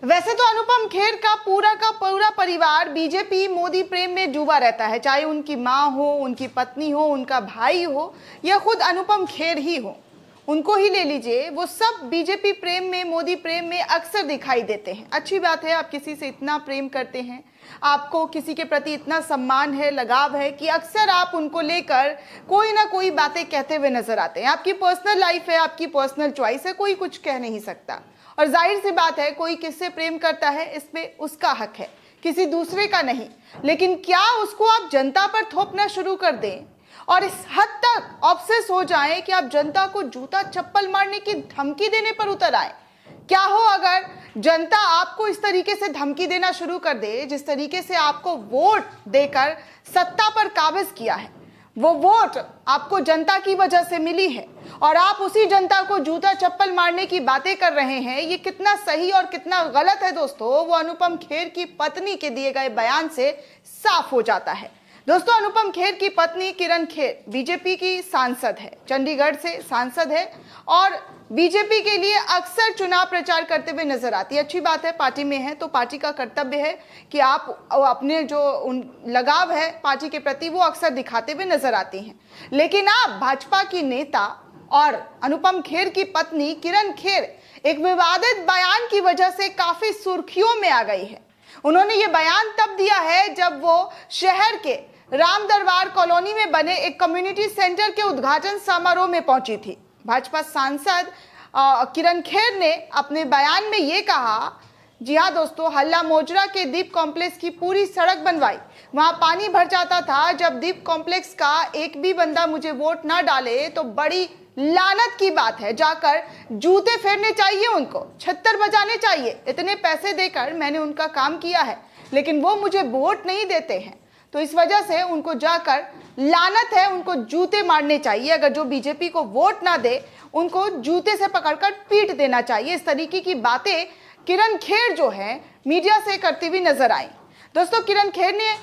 वैसे तो अनुपम खेर का पूरा परिवार बीजेपी मोदी प्रेम में डूबा रहता है, चाहे उनकी माँ हो, उनकी पत्नी हो, उनका भाई हो या खुद अनुपम खेर ही हो। उनको ही ले लीजिए, वो सब बीजेपी प्रेम में, मोदी प्रेम में अक्सर दिखाई देते हैं। अच्छी बात है, आप किसी से इतना प्रेम करते हैं, आपको किसी के प्रति इतना सम्मान है, लगाव है कि अक्सर आप उनको लेकर कोई ना कोई बातें कहते हुए नजर आते हैं। आपकी पर्सनल लाइफ है, आपकी पर्सनल चॉइस है, कोई कुछ कह नहीं सकता। और जाहिर सी बात है, कोई किससे प्रेम करता है इसमें उसका हक है, किसी दूसरे का नहीं। लेकिन क्या उसको आप जनता पर थोपना शुरू कर दें और इस हद तक ऑब्सेस हो जाएं कि आप जनता को जूता चप्पल मारने की धमकी देने पर उतर आए? क्या हो अगर जनता आपको इस तरीके से धमकी देना शुरू कर दे, जिस तरीके से आपको वोट देकर सत्ता पर काबिज किया है, वो वोट आपको जनता की वजह से मिली है और आप उसी जनता को जूता चप्पल मारने की बातें कर रहे हैं। ये कितना सही और कितना गलत है दोस्तों, वो अनुपम खेर की पत्नी के दिए गए बयान से साफ हो जाता है। दोस्तों, अनुपम खेर की पत्नी किरण खेर बीजेपी की सांसद है, चंडीगढ़ से सांसद है और बीजेपी के लिए अक्सर चुनाव प्रचार करते हुए नजर आती है। अच्छी बात है, पार्टी में है तो पार्टी का कर्तव्य है कि आप अपने जो लगाव है पार्टी के प्रति वो अक्सर दिखाते हुए नजर आती हैं। लेकिन आप भाजपा की नेता और अनुपम खेर की पत्नी किरण खेर एक विवादित बयान की वजह से काफी सुर्खियों में आ गई है। उन्होंने ये बयान तब दिया है जब वो शहर के राम दरबार कॉलोनी में बने एक कम्युनिटी सेंटर के उद्घाटन समारोह में पहुंची थी। भाजपा सांसद किरण खेर ने अपने बयान में ये कहा, जी हाँ दोस्तों, हल्ला मोजरा के दीप कॉम्प्लेक्स की पूरी सड़क बनवाई, वहां पानी भर जाता था। जब दीप कॉम्प्लेक्स का एक भी बंदा मुझे वोट ना डाले तो बड़ी लानत की बात है, जाकर जूते फेरने चाहिए, उनको छत्तर बजाने चाहिए। इतने पैसे देकर मैंने उनका काम किया है, लेकिन वो मुझे वोट नहीं देते हैं, तो इस वजह से उनको जाकर लानत है, उनको जूते मारने चाहिए। अगर जो बीजेपी को वोट ना दे उनको जूते से पकड़कर पीट देना चाहिए। इस तरीके की बातें किरण खेर जो है मीडिया से करती हुई नजर आई। दोस्तों, किरण खेर ने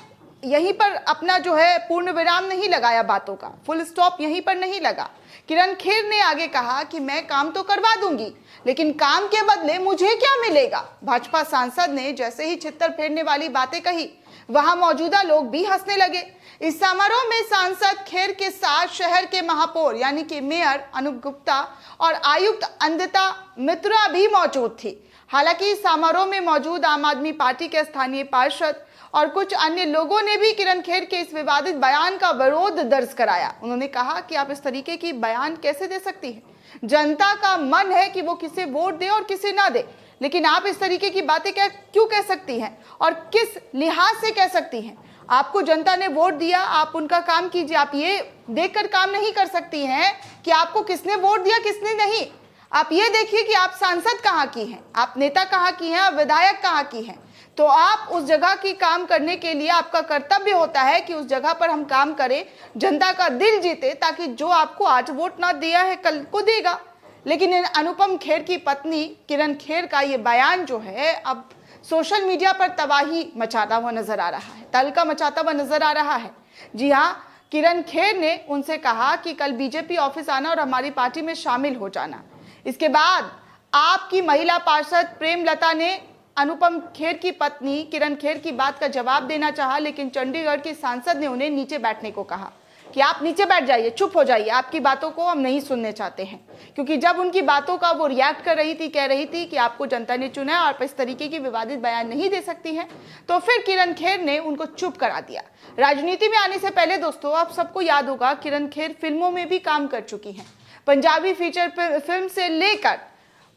यहीं पर अपना जो है पूर्ण विराम नहीं लगाया, बातों का फुल स्टॉप यहीं पर नहीं लगा। किरण खेर ने आगे कहा कि मैं काम तो करवा दूंगी, लेकिन काम के बदले मुझे क्या मिलेगा। भाजपा सांसद ने जैसे ही छित्तर फेरने वाली बातें कही, वहां मौजूदा लोग भी हंसने लगे। इस समारोह में सांसद खेर के साथ शहर के महापौर यानी कि मेयर अनूप गुप्ता और आयुक्त अंदिता मित्रा भी मौजूद थी। हालांकि इस समारोह में मौजूद आम आदमी पार्टी के स्थानीय पार्षद और कुछ अन्य लोगों ने भी किरण खेर के इस विवादित बयान का विरोध दर्ज कराया। उन्होंने कहा कि आप इस तरीके की बयान कैसे दे सकती हैं? जनता का मन है कि वो किसे वोट दे और किसे ना दे, लेकिन आप इस तरीके की बातें क्यों कह सकती हैं और किस लिहाज से कह सकती हैं? आपको जनता ने वोट दिया, आप उनका काम कीजिए। आप ये देखकर काम नहीं कर सकती हैं कि आपको किसने वोट दिया किसने नहीं। आप ये देखिए कि आप सांसद कहाँ की हैं, आप नेता कहाँ की हैं, आप विधायक कहाँ की हैं। तो आप उस जगह की काम करने के लिए आपका कर्तव्य होता है कि उस जगह पर हम काम करें, जनता का दिल जीते, ताकि जो आपको आज वोट ना दिया है कल को देगा। लेकिन अनुपम खेर की पत्नी किरण खेर का ये बयान जो है अब सोशल मीडिया पर तबाही मचाता हुआ नजर आ रहा है, तहलका मचाता हुआ नजर आ रहा है। जी हाँ, किरण खेर ने उनसे कहा कि कल बीजेपी ऑफिस आना और हमारी पार्टी में शामिल हो जाना। इसके बाद आपकी महिला पार्षद प्रेमलता ने अनुपम खेर की पत्नी किरण खेर की बात का जवाब देना चाहा, लेकिन चंडीगढ़ की सांसद ने उन्हें नीचे बैठने को कहा कि आप नीचे बैठ जाइए, चुप हो जाइए, आपकी बातों को हम नहीं सुनने चाहते हैं। क्योंकि जब उनकी बातों का वो रिएक्ट कर रही थी, कह रही थी कि आपको जनता ने चुना है, आप इस तरीके की विवादित बयान नहीं दे सकती हैं, तो फिर किरण खेर ने उनको चुप करा दिया। राजनीति में आने से पहले दोस्तों, आप सबको याद होगा, किरण खेर फिल्मों में भी काम कर चुकी हैं। पंजाबी फीचर फिल्म से लेकर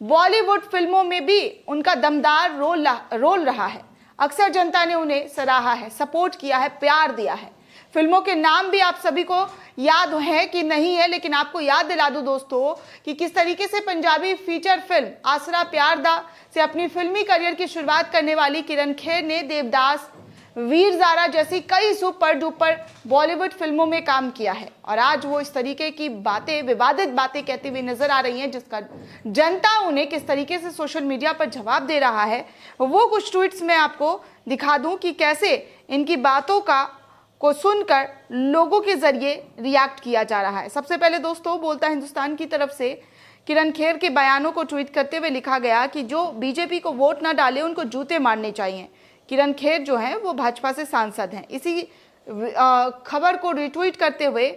बॉलीवुड फिल्मों में भी उनका दमदार रोल रहा है। अक्सर जनता ने उन्हें सराहा है, सपोर्ट किया है, प्यार दिया है। फिल्मों के नाम भी आप सभी को याद है कि नहीं है, लेकिन आपको याद दिला दूं दोस्तों कि किस तरीके से पंजाबी फीचर फिल्म आसरा प्यार दा से अपनी फिल्मी करियर की शुरुआत करने वाली किरण खेर ने देवदास, वीर ज़ारा जैसी कई सुपर डुपर बॉलीवुड फिल्मों में काम किया है। और आज वो इस तरीके की बातें, विवादित बातें कहती हुई नजर आ रही हैं, जिसका जनता उन्हें किस तरीके से सोशल मीडिया पर जवाब दे रहा है। वो कुछ ट्वीट्स में आपको दिखा दूं कि कैसे इनकी बातों को सुनकर लोगों के जरिए रिएक्ट किया जा रहा है। सबसे पहले दोस्तों, बोलता हिंदुस्तान की तरफ से किरण खेर के बयानों को ट्वीट करते हुए लिखा गया कि जो बीजेपी को वोट ना डाले उनको जूते मारने चाहिए। किरण खेर जो हैं वो भाजपा से सांसद हैं। इसी खबर को रिट्वीट करते हुए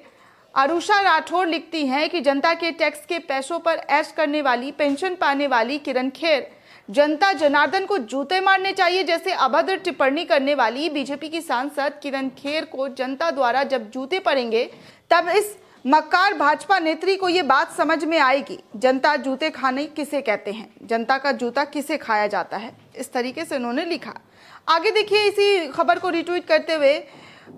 अरुषा राठौर लिखती हैं कि जनता के टैक्स के पैसों पर ऐश करने वाली, पेंशन पाने वाली किरण खेर जनता जनार्दन को जूते मारने चाहिए जैसे अभद्र टिप्पणी करने वाली बीजेपी की सांसद किरण खेर को जनता द्वारा जब जूते पड़ेंगे तब इस मक्कार भाजपा नेत्री को ये बात समझ में आएगी, जनता जूते खाने किसे कहते हैं, जनता का जूता किसे खाया जाता है। इस तरीके से उन्होंने लिखा। आगे देखिए, इसी खबर को रिट्वीट करते हुए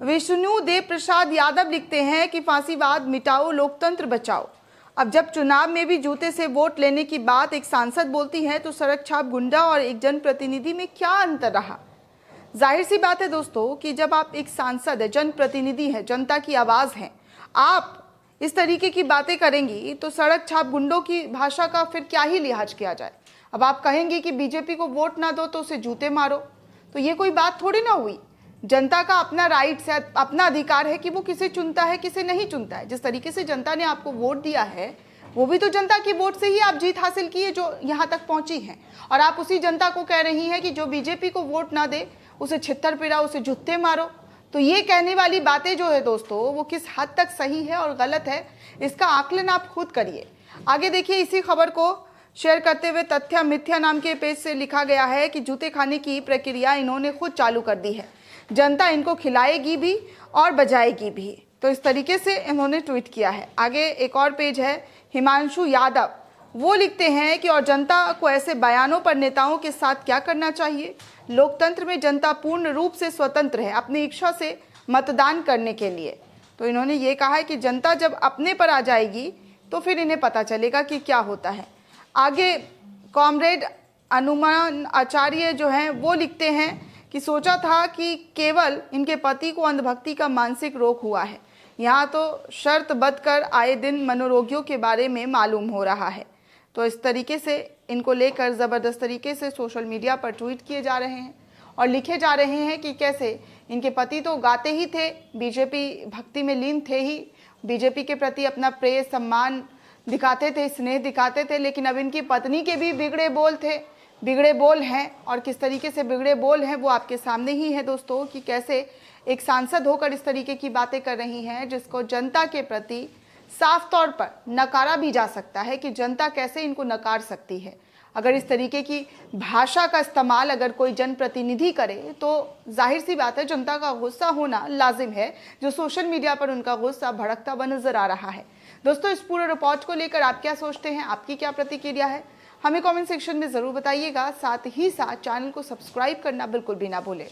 विष्णु देव प्रसाद यादव लिखते हैं कि फांसीवाद मिटाओ, लोकतंत्र बचाओ। अब जब चुनाव में भी जूते से वोट लेने की बात एक सांसद बोलती है तो सड़क छाप गुंडा और एक जनप्रतिनिधि में क्या अंतर रहा। जाहिर सी बात है दोस्तों कि जब आप एक सांसद है, जनप्रतिनिधि है, जनता की आवाज है, आप इस तरीके की बातें करेंगी तो सड़क छाप गुंडों की भाषा का फिर क्या ही लिहाज किया जाए। अब आप कहेंगे कि बीजेपी को वोट ना दो तो उसे जूते मारो, तो ये कोई बात थोड़ी ना हुई। जनता का अपना राइट्स है, अपना अधिकार है कि वो किसे चुनता है, किसे नहीं चुनता है। जिस तरीके से जनता ने आपको वोट दिया है वो भी तो जनता की वोट से ही आप जीत हासिल की है जो यहाँ तक पहुंची है। और आप उसी जनता को कह रही हैं कि जो बीजेपी को वोट ना दे उसे छित्तर पिराओ, उसे जूते मारो। तो ये कहने वाली बातें जो है दोस्तों वो किस हद तक सही है और गलत है, इसका आकलन आप खुद करिए। आगे देखिए, इसी खबर को शेयर करते हुए तथ्य मिथ्या नाम के पेज से लिखा गया है कि जूते खाने की प्रक्रिया इन्होंने खुद चालू कर दी है, जनता इनको खिलाएगी भी और बजाएगी भी। तो इस तरीके से इन्होंने ट्वीट किया है। आगे एक और पेज है हिमांशु यादव, वो लिखते हैं कि और जनता को ऐसे बयानों पर नेताओं के साथ क्या करना चाहिए। लोकतंत्र में जनता पूर्ण रूप से स्वतंत्र है अपनी इच्छा से मतदान करने के लिए। तो इन्होंने ये कहा है कि जनता जब अपने पर आ जाएगी तो फिर इन्हें पता चलेगा कि क्या होता है। आगे कॉमरेड अनुमान आचार्य जो हैं वो लिखते हैं कि सोचा था कि केवल इनके पति को अंधभक्ति का मानसिक रोग हुआ है, यहाँ तो शर्त बंद कर आए दिन मनोरोगियों के बारे में मालूम हो रहा है। तो इस तरीके से इनको लेकर ज़बरदस्त तरीके से सोशल मीडिया पर ट्वीट किए जा रहे हैं और लिखे जा रहे हैं कि कैसे इनके पति तो गाते ही थे, बीजेपी भक्ति में लीन थे ही, बीजेपी के प्रति अपना प्रेम सम्मान दिखाते थे, स्नेह दिखाते थे, लेकिन अब इनकी पत्नी के भी बिगड़े बोल थे, बिगड़े बोल हैं। और किस तरीके से बिगड़े बोल हैं वो आपके सामने ही है दोस्तों, कि कैसे एक सांसद होकर इस तरीके की बातें कर रही हैं जिसको जनता के प्रति साफ तौर पर नकारा भी जा सकता है कि जनता कैसे इनको नकार सकती है। अगर इस तरीके की भाषा का इस्तेमाल अगर कोई जनप्रतिनिधि करे तो जाहिर सी बात है जनता का गुस्सा होना लाजिम है, जो सोशल मीडिया पर उनका गुस्सा भड़कता हुआ नजर आ रहा है। दोस्तों, इस पूरे रिपोर्ट को लेकर आप क्या सोचते हैं, आपकी क्या प्रतिक्रिया है, हमें कमेंट सेक्शन में ज़रूर बताइएगा। साथ ही साथ चैनल को सब्सक्राइब करना बिल्कुल भी ना भूलें।